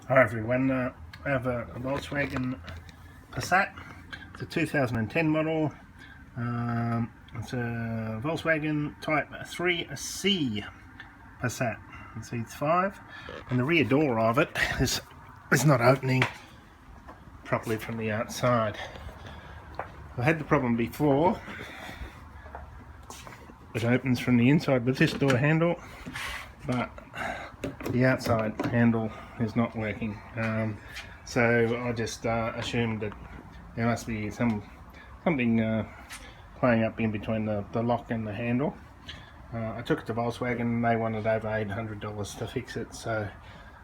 Hi everyone, I have a Volkswagen Passat. It's a 2010 model. It's a Volkswagen Type 3C Passat. It seats 5, and the rear door of it is not opening properly from the outside. I had the problem before. It opens from the inside with this door handle, but the outside handle is not working, so I just assumed that there must be something playing up in between the lock and the handle. I took it to Volkswagen and they wanted over $800 to fix it, so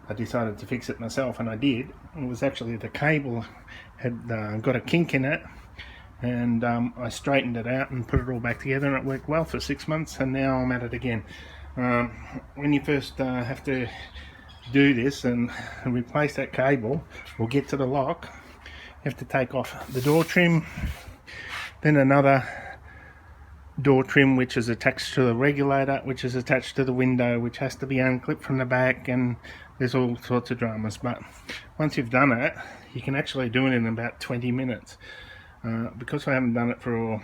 I decided to fix it myself, and I did. It was actually the cable had got a kink in it, and I straightened it out and put it all back together, and it worked well for 6 months, and now I'm at it again. When you first have to do this and replace that cable or get to the lock, you have to take off the door trim, then another door trim which is attached to the regulator, which is attached to the window, which has to be unclipped from the back, and there's all sorts of dramas. But once you've done it, you can actually do it in about 20 minutes. Because I haven't done it for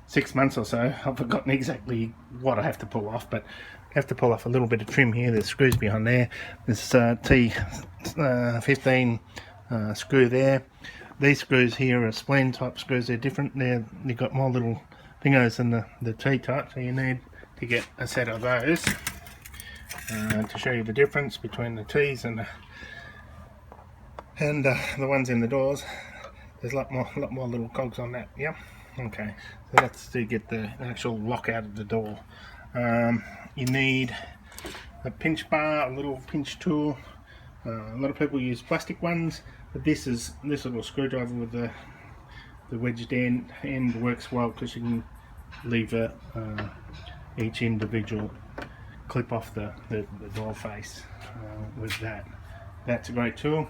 6 months or so, I've forgotten exactly what I have to pull off, but I have to pull off a little bit of trim here. There's screws behind there. There's T15 screw there. These screws here are spleen type screws. They're different. They've got more little fingers than the T type, so you need to get a set of those to show you the difference between the T's and the ones in the doors. There's a lot more little cogs on that. Yeah. Okay, so that's to get the actual lock out of the door. You need a pinch bar, a little pinch tool. A lot of people use plastic ones, but this little screwdriver with the wedged end works well, because you can leave each individual clip off the door face with that. That's a great tool.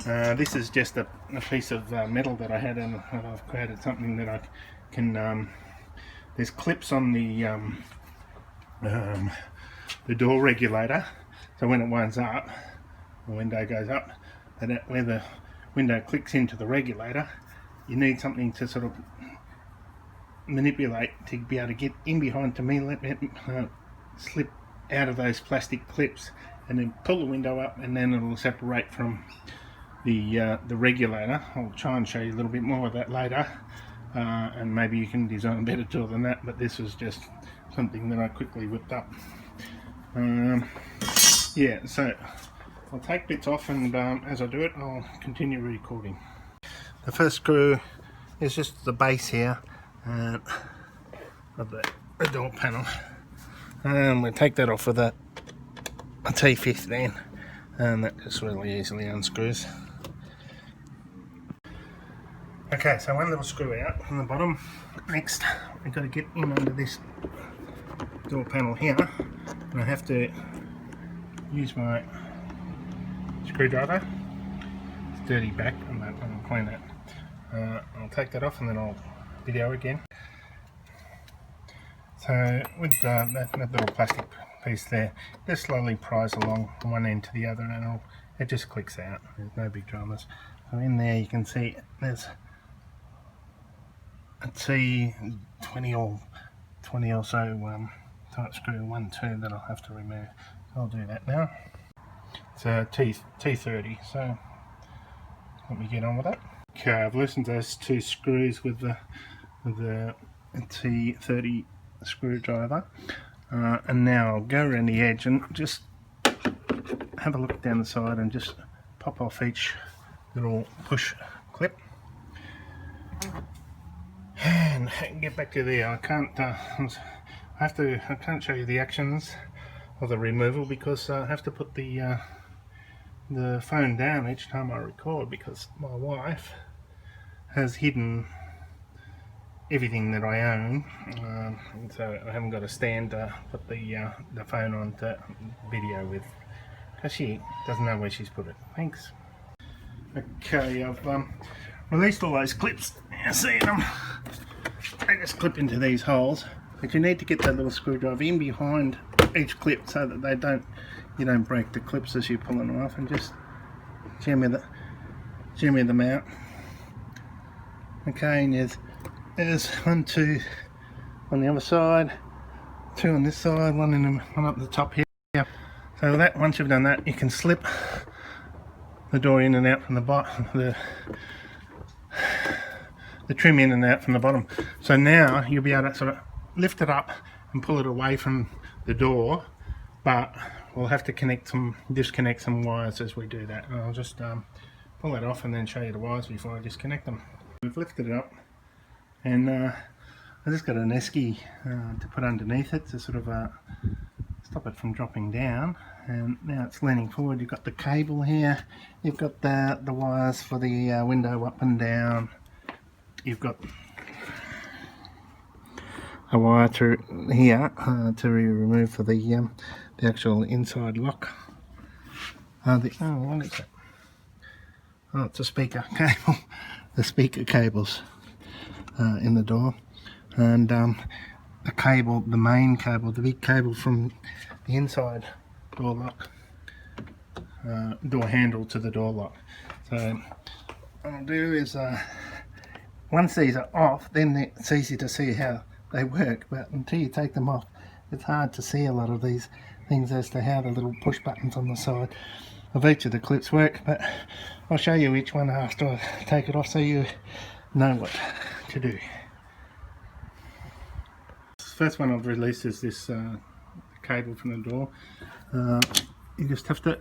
This is just a piece of metal that I had, and I've created something that I can. There's clips on the door regulator, so when it winds up, the window goes up, and where the window clicks into the regulator, you need something to sort of manipulate to be able to get in behind to let it slip out of those plastic clips, and then pull the window up, and then it'll separate from the regulator. I'll try and show you a little bit more of that later, and maybe you can design a better tool than that, but this was just something that I quickly whipped up. Yeah, so I'll take bits off, and as I do it, I'll continue recording. The first screw is just the base here of the door panel, and we'll take that off with a T15, and that just really easily unscrews. Okay, so one little screw out from the bottom. Next, we've got to get in under this door panel here, and I have to use my screwdriver. It's dirty back, and I'll clean it. I'll take that off, and then I'll video again. So with that little plastic piece there, just slowly prise along from one end to the other, and it just clicks out. There's no big dramas. So in there you can see there's a T20 or so type screw, 1, 2 that I'll have to remove. I'll do that now. It's a T30, so let me get on with that. Okay, I've loosened those 2 screws with the T30 screwdriver, and now I'll go around the edge and just have a look down the side and just pop off each little push clip, and get back to there. I can't show you the actions of the removal, because I have to put the phone down each time I record, because my wife has hidden everything that I own, so I haven't got a stand to put the phone on to video with, because she doesn't know where she's put it. Thanks. Okay, I've released all those clips. You see them? They just clip into these holes, but you need to get that little screwdriver in behind each clip so that they don't you don't break the clips as you're pulling them off, and just jimmy them out. Okay, and there's 1, 2 on the other side, 2 on this side, one up the top here. So that, once you've done that, you can slip the door in and out from the bottom, the trim in and out from the bottom. So now you'll be able to sort of lift it up and pull it away from the door, but we'll have to disconnect some wires as we do that. And I'll just pull that off and then show you the wires before I disconnect them. We've lifted it up, and I just got an esky to put underneath it to sort of stop it from dropping down. And now it's leaning forward. You've got the cable here, you've got the wires for the window up and down, you've got a wire to here to remove for the actual inside lock. What is it? Oh, it's a speaker cable. The speaker cables in the door, and a cable, the main cable, the big cable from the inside door lock, door handle to the door lock. So what I'll do is once these are off, then it's easy to see how they work, but until you take them off, it's hard to see a lot of these things as to how the little push buttons on the side of each of the clips work. But I'll show you each one after I take it off so you know what to do. The first one I've released is this cable from the door. You just have to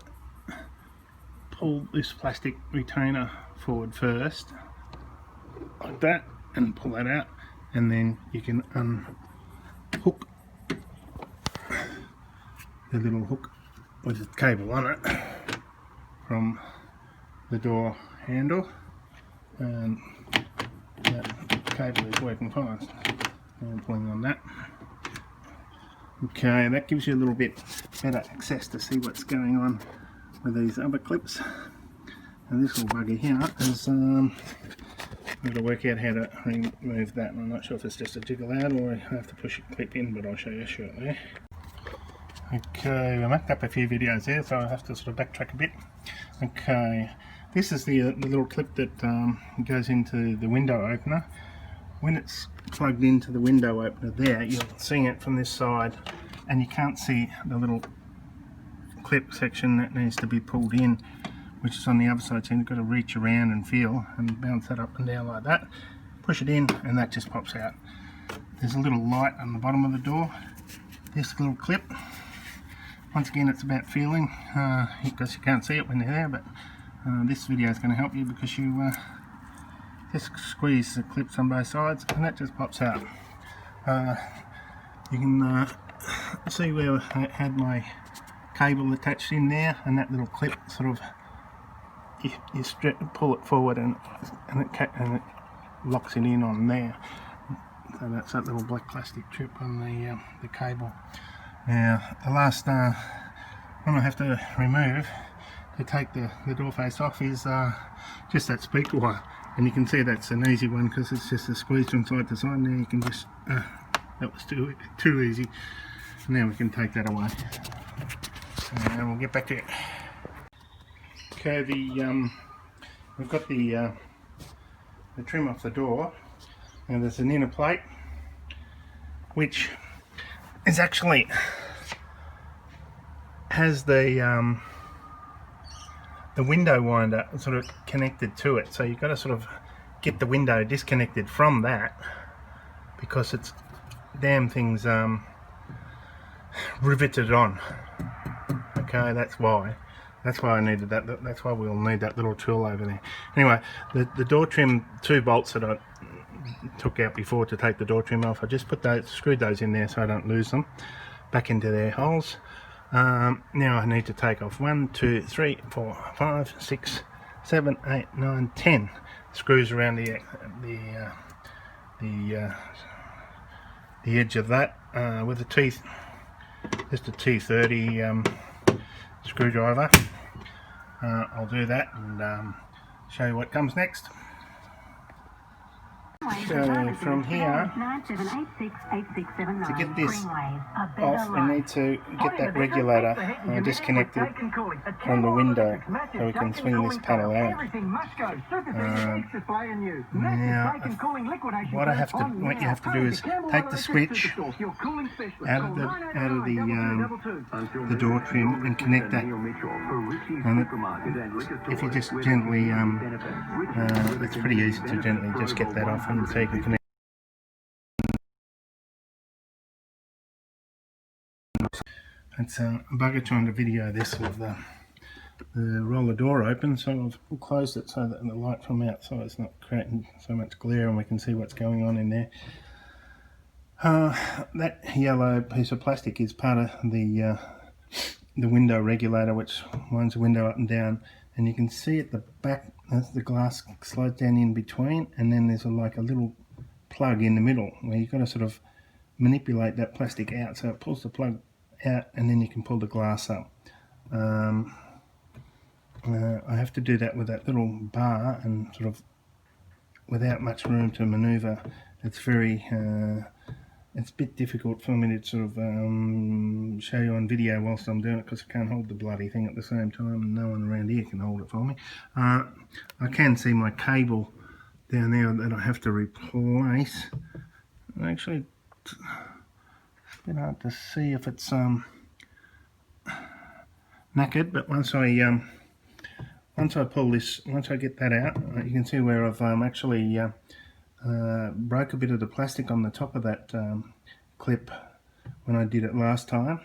pull this plastic retainer forward first, like that, and pull that out, and then you can unhook the little hook with the cable on it from the door handle, and that cable is working fine. I'm pulling on that. Okay, that gives you a little bit better access to see what's going on with these other clips. And this little bugger here is I've got to work out how to remove that. I'm not sure if it's just a jiggle out or I have to push a clip in, but I'll show you shortly. Okay, I marked up a few videos there, so I have to sort of backtrack a bit. Okay, this is the little clip that goes into the window opener. When it's plugged into the window opener there, you'll see it from this side, and you can't see the little clip section that needs to be pulled in, which is on the other side. So you've got to reach around and feel and bounce that up and down like that, push it in, and that just pops out. There's a little light on the bottom of the door. This little clip, once again, it's about feeling, because you can't see it when you're there, but this video is going to help you, because you just squeeze the clips on both sides and that just pops out. You can see where I had my cable attached in there, and that little clip sort of, you pull it forward and it locks it in on there. So that's that little black plastic strip on the cable. Now the last one I have to remove to take the door face off is just that speaker wire, and you can see that's an easy one because it's just a squeeze from side to side, and then you can just that was too easy. Now we can take that away, and we'll get back to it. Okay, we've got the trim off the door, and there's an inner plate which is actually has the window winder sort of connected to it, so you've got to sort of get the window disconnected from that, because it's damn thing's riveted on. Okay, that's why I needed that. That's why we'll need that little tool over there. Anyway, the door trim, 2 bolts that I took out before to take the door trim off, I just screwed those in there so I don't lose them back into their holes. Now I need to take off 1, 2, 3, 4, 5, 6, 7, 8, 9, 10 screws around the edge of that with a teeth, just a T30 screwdriver. I'll do that and show you what comes next. So from here, to get this off, we need to get that regulator disconnected from the window so we can swing this panel out. Now, what you have to do is take the switch out of the door trim and connect that. And if you just gently, it's pretty easy to gently just get that off, and so you can connect. It's a bugger trying to video this with the roller door open, so I've closed it so that the light from outside is not creating so much glare and we can see what's going on in there. That yellow piece of plastic is part of the window regulator, which winds the window up and down, and you can see at the back as the glass slides down in between, and then there's like a little plug in the middle where you've got to sort of manipulate that plastic out so it pulls the plug out, and then you can pull the glass up. I have to do that with that little bar, and sort of without much room to maneuver. It's very it's a bit difficult for me to sort of show you on video whilst I'm doing it, because I can't hold the bloody thing at the same time, and no one around here can hold it for me. I can see my cable down there that I have to replace. Actually, it's a bit hard to see if it's knackered, but once I pull this, once I get that out, you can see where I've actually broke a bit of the plastic on the top of that clip when I did it last time,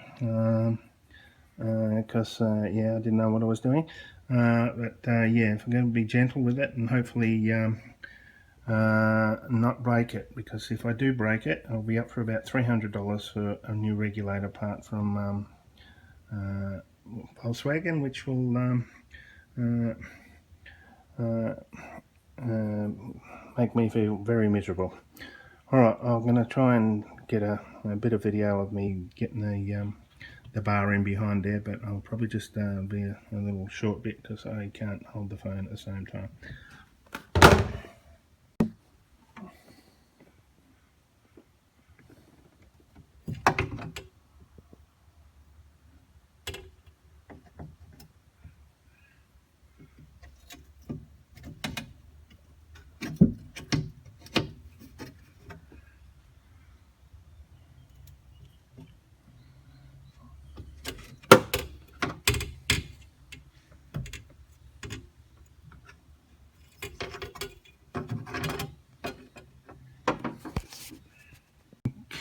because yeah, I didn't know what I was doing. But yeah, if I'm going to be gentle with it and hopefully not break it, because if I do break it, I'll be up for about $300 for a new regulator part from Volkswagen, which will make me feel very miserable. Alright, I'm going to try and get a bit of video of me getting the bar in behind there, but I'll probably just be a little short bit because I can't hold the phone at the same time.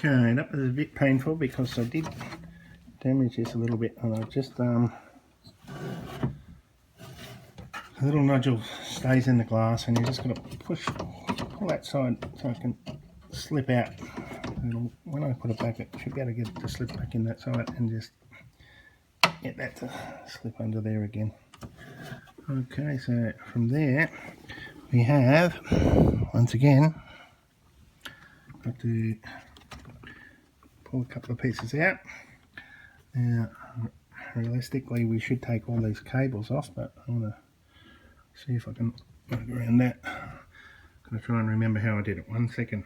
Okay, that was a bit painful because I did damage this a little bit, and I've just a little nodule stays in the glass, and you just got to pull that side so I can slip out. When I put it back, it should be able to get it to slip back in that side, and just get that to slip under there again. Okay, so from there we have, once again, got to pull a couple of pieces out. Now, realistically, we should take all these cables off, but I want to see if I can work around that. I'm going to try and remember how I did it. 1 second.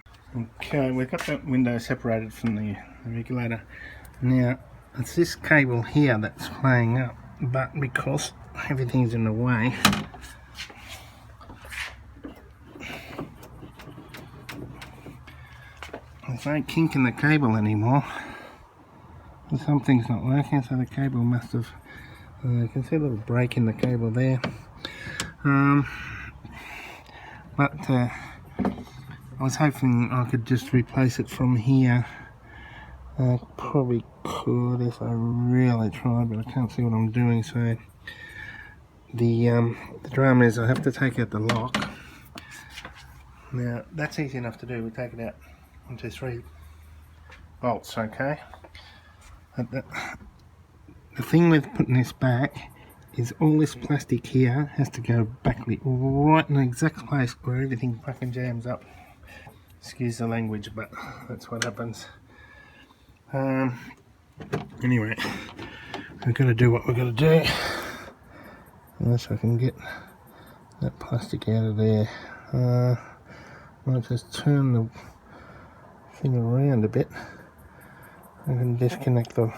Okay, we've got the window separated from the regulator. Now, it's this cable here that's playing up, but because everything's in the way, there's no kink in the cable anymore. Something's not working, so the cable must have, you can see a little break in the cable there. But I was hoping I could just replace it from here. I probably could if I really tried, but I can't see what I'm doing. So the drama is I have to take out the lock. Now that's easy enough to do. We take it out. 1, 2, 3 bolts, okay? But the thing with putting this back is all this plastic here has to go back right in the exact place where everything fucking jams up. Excuse the language, but that's what happens. Anyway, we've got to do what we've got to do. Unless I can get that plastic out of there. might just turn the thing around a bit. I can disconnect the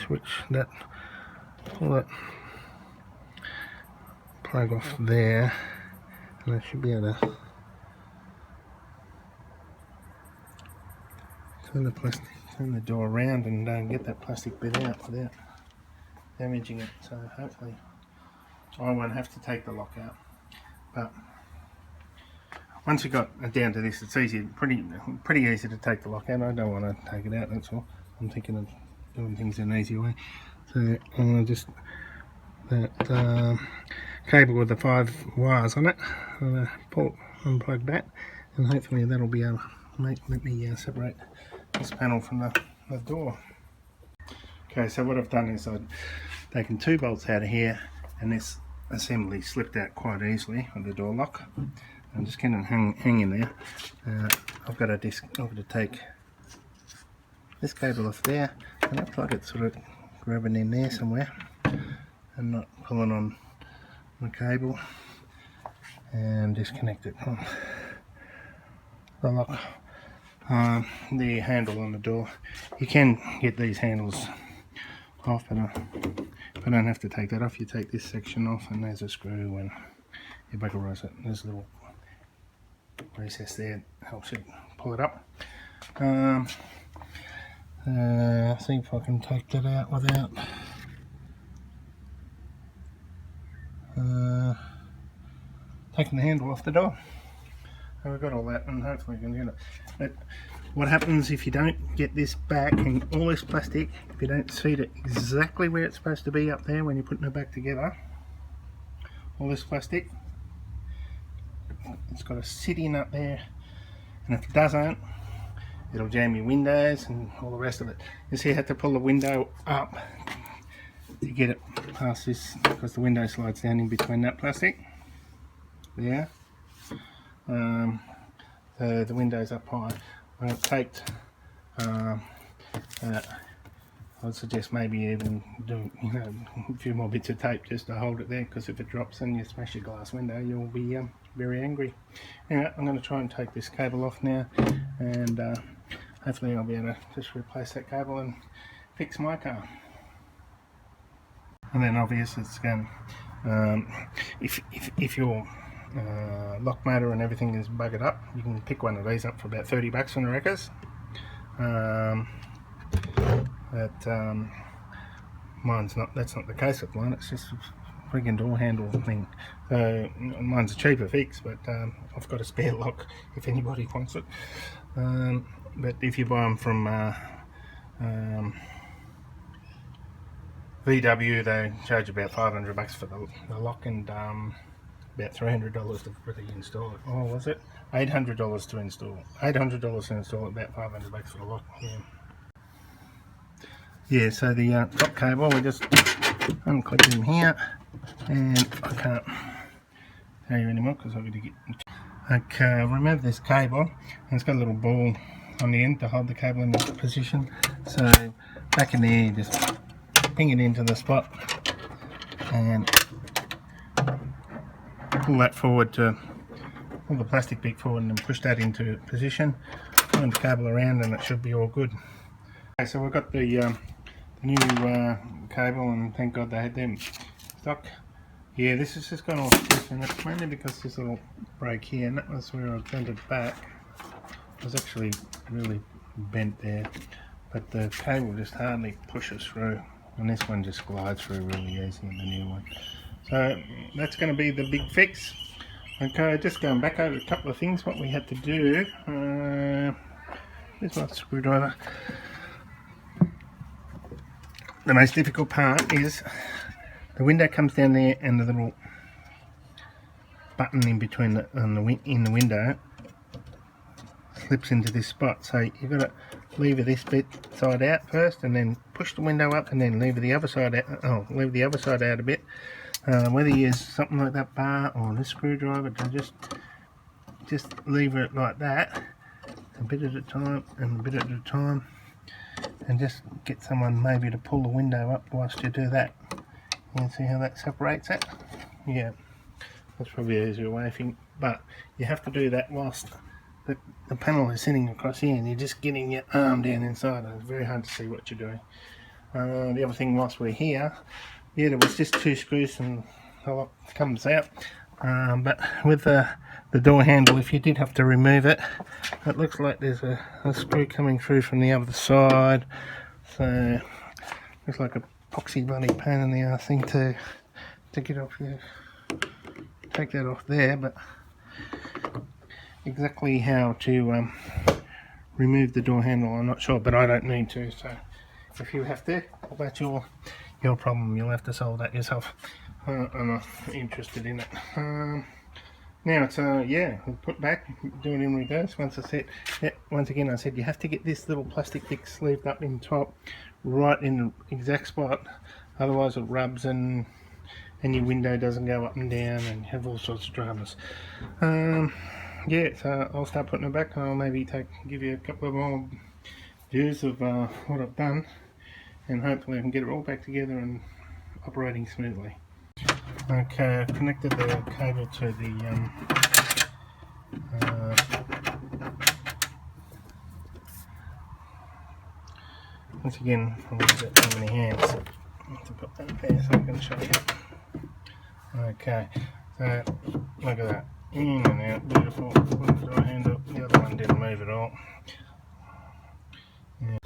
switch, pull that plug off there, and I should be able to turn the door around and get that plastic bit out without damaging it. So hopefully I won't have to take the lock out. But once you got it down to this, it's easy, pretty easy to take the lock out. I don't want to take it out, that's all. I'm thinking of doing things in an easy way. So I'm going to just, that cable with the 5 wires on it, I'm going to unplug that, and hopefully that'll be able to let me separate this panel from the door. Okay, so what I've done is I've taken 2 bolts out of here, and this assembly slipped out quite easily with the door lock. I'm just going to hang in there. I've got to take this cable off there, and it looks like it's sort of grabbing in there somewhere and not pulling on the cable, and disconnect it from the lock, the handle on the door. You can get these handles off, but I don't have to take that off. You take this section off, and there's a screw, and you buggerise it. There's a little recess there that helps you pull it up. See if I can take that out without taking the handle off the door. So we've got all that, and hopefully we can get it. But what happens if you don't get this back, and all this plastic, if you don't seat it exactly where it's supposed to be up there when you're putting it back together, all this plastic, it's got to sit in up there, and if it doesn't, it'll jam your windows and all the rest of it. You see, you have to pull the window up to get it past this, because the window slides down in between that plastic there. The window's up high. When it's taped, I'd suggest maybe even do a few more bits of tape just to hold it there, because if it drops and you smash your glass window, you'll be very angry. Anyway, I'm going to try and take this cable off now, and hopefully I'll be able to just replace that cable and fix my car. And then obviously it's going, if your lock motor and everything is buggered up, you can pick one of these up for about 30 bucks from the wreckers. That's not the case with mine. It's just a friggin' door handle thing. So mine's a cheaper fix, but I've got a spare lock if anybody wants it. But if you buy them from VW, they charge about 500 bucks for the lock, and about $300 to really install it. Oh, was it? $800 to install. $800 to install it, about 500 bucks for the lock. Yeah, so the top cable, we just unclip him here, and I can't tell you anymore because I've got to get. Okay, remove this cable, and it's got a little ball on the end to hold the cable in the position. So back in there, you just ping it into the spot and pull that forward, to pull the plastic bit forward, and then push that into position. Turn the cable around, and it should be all good. Okay, so we've got the new cable, and thank God they had them stock. Yeah, this has just gone all stiff, and it's mainly because this little break here, and that was where I bent it back. It was actually really bent there, but the cable just hardly pushes through, and this one just glides through really easy in the new one. So that's going to be the big fix. Okay, just going back over a couple of things what we had to do. Here's my screwdriver. The most difficult part is the window comes down there, and the little button in between in the window slips into this spot. So you've got to lever this bit side out first, and then push the window up, and then lever the other side out. Oh, lever the other side out a bit. Whether you use something like that bar or this screwdriver, to just lever it like that, a bit at a time and a bit at a time. And just get someone maybe to pull the window up whilst you do that. You can see how that separates it? Yeah, that's probably an easier way if you but you have to do that whilst the panel is sitting across here and you're just getting your arm down inside, and it's very hard to see what you're doing. The other thing, whilst we're here, yeah, there was just 2 screws and a lot comes out, but with the door handle, if you did have to remove it, it looks like there's a screw coming through from the other side, so looks like a epoxy bloody pain in the ass thing to get off here. Take that off there, but exactly how to remove the door handle I'm not sure, but I don't need to, so if you have to, well, that's your problem. You'll have to solve that yourself. I'm not interested in it. Now it's yeah, we'll put back, do it in reverse. Once again I said you have to get this little plastic bit sleeved up in top, right in the exact spot, otherwise it rubs and your window doesn't go up and down and you have all sorts of dramas. Yeah, so I'll start putting it back, and I'll maybe give you a couple of more views of what I've done, and hopefully I can get it all back together and operating smoothly. Okay, I've connected the cable to the once again, I'm going to get too many hands to put that there so I can show you. Okay, so look at that, in and out, beautiful. Put the door handle, the other one didn't move at all. Yeah.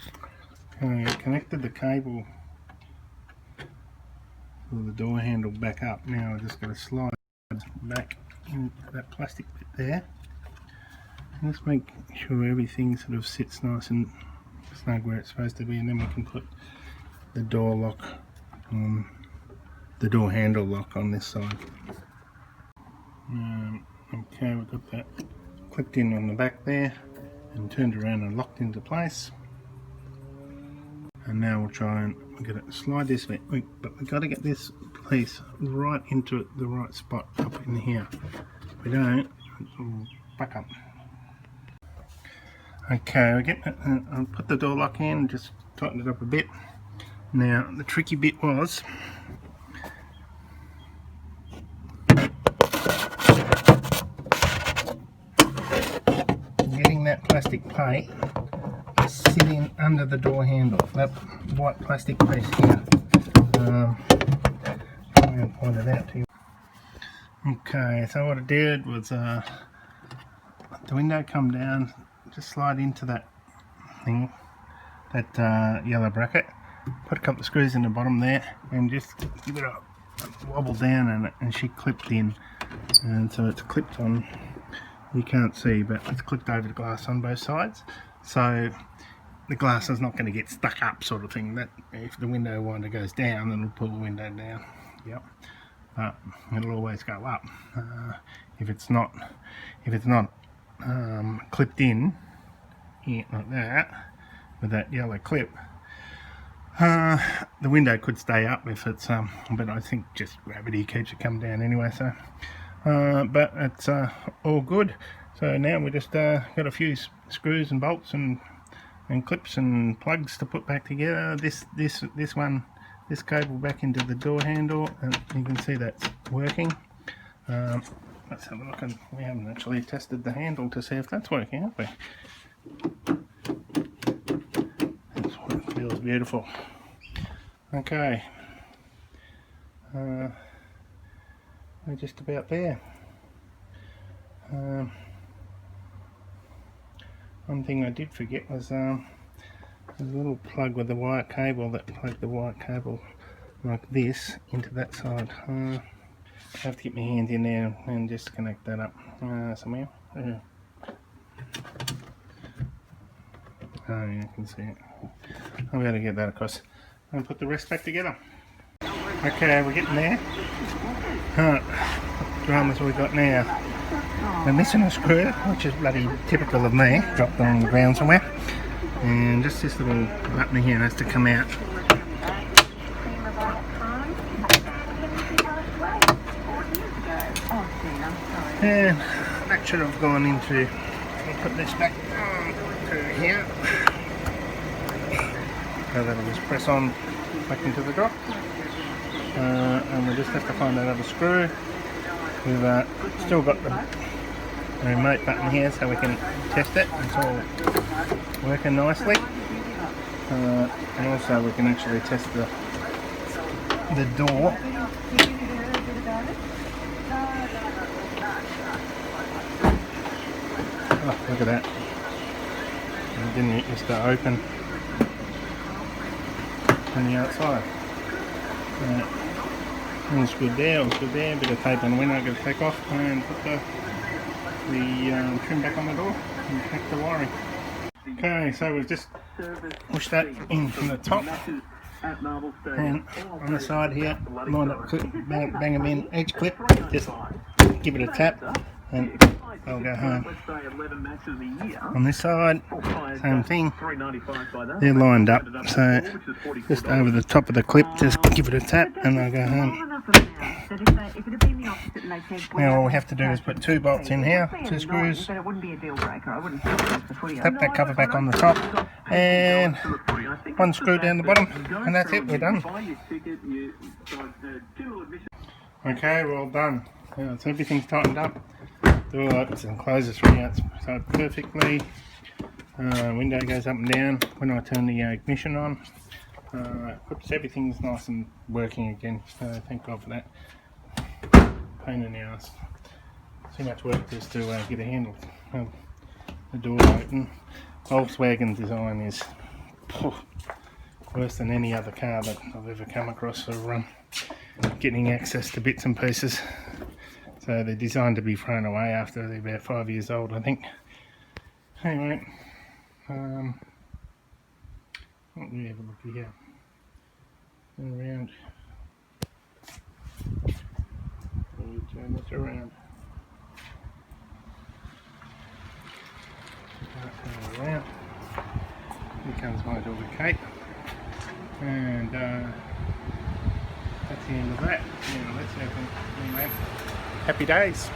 Okay, I connected the cable the door handle back up. Now I just got to slide back into that plastic bit there. Just make sure everything sort of sits nice and snug where it's supposed to be, and then we can put the door lock on, the door handle lock on this side. Okay, we've got that clipped in on the back there and turned around and locked into place. And now we'll try and get it, slide this bit, but we've got to get this piece right into the right spot up in here. If we don't, it will back up. Okay, we get I'll put the door lock in, just tighten it up a bit. Now the tricky bit was getting that plastic plate sitting under the door handle, that white plastic piece here. I'm going to point it out to you. Okay, so what I did was the window come down, just slide into that thing, that yellow bracket, put a couple of screws in the bottom there and just give it a wobble down, and she clipped in, and so it's clipped on, you can't see, but it's clipped over the glass on both sides, so the glass is not going to get stuck up, sort of thing. That if the window winder goes down, then it'll pull the window down. Yep, but it'll always go up if it's not clipped in here like that with that yellow clip. The window could stay up if it's but I think just gravity keeps it come down anyway. So, but it's all good. So now we just got a few screws and bolts and clips and plugs to put back together. This cable back into the door handle, and you can see that's working. Let's have a look, and we haven't actually tested the handle to see if that's working, have we? It feels beautiful. Okay, we're just about there. One thing I did forget was there's a little plug with the wire cable that plugged the wire cable like this into that side. I have to get my hand in there and just connect that up somewhere. Oh yeah, you can see it. I'm going to get that across and put the rest back together. Okay, we're getting there. Dramas we got now. We're missing a screw, which is bloody typical of me. Dropped them on the ground somewhere. And just this little button here has to come out. And that should have gone into, I'll put this back to here. So that'll just press on back into the drop. And we just have to find that other screw. We've still got the the remote button here so we can test it. It's all working nicely. And also we can actually test the door. Oh, look at that. It didn't used to open on the outside. All's good there, all's good there. A bit of tape on the window, I'm going to take off and put the trim back on the door and connect the wiring. Okay, so we've just pushed that in from the top, and on the side here, line up, bang them in each clip, just give it a tap and they'll go home. On this side, same thing, they're lined up, so just over the top of the clip, just give it a tap and they'll go home. Now all we have to do is put 2 bolts in here, 2 screws, tap that cover back on the top, and 1 screw down the bottom, and that's it, we're done. Okay, well done. Now, so everything's tightened up. Door opens and closes from the outside perfectly. Window goes up and down when I turn the ignition on. Everything's nice and working again, so thank God for that. Pain in the ass. Too much work just to get a handle. The door open. Volkswagen design is worse than any other car that I've ever come across for getting access to bits and pieces. So they're designed to be thrown away after they're about 5 years old, I think. Anyway, let me have a look here. Turn around. Turn this around. Turn it around. Here comes my daughter Kate. And that's the end of that. Now let's open. Anyway, happy days.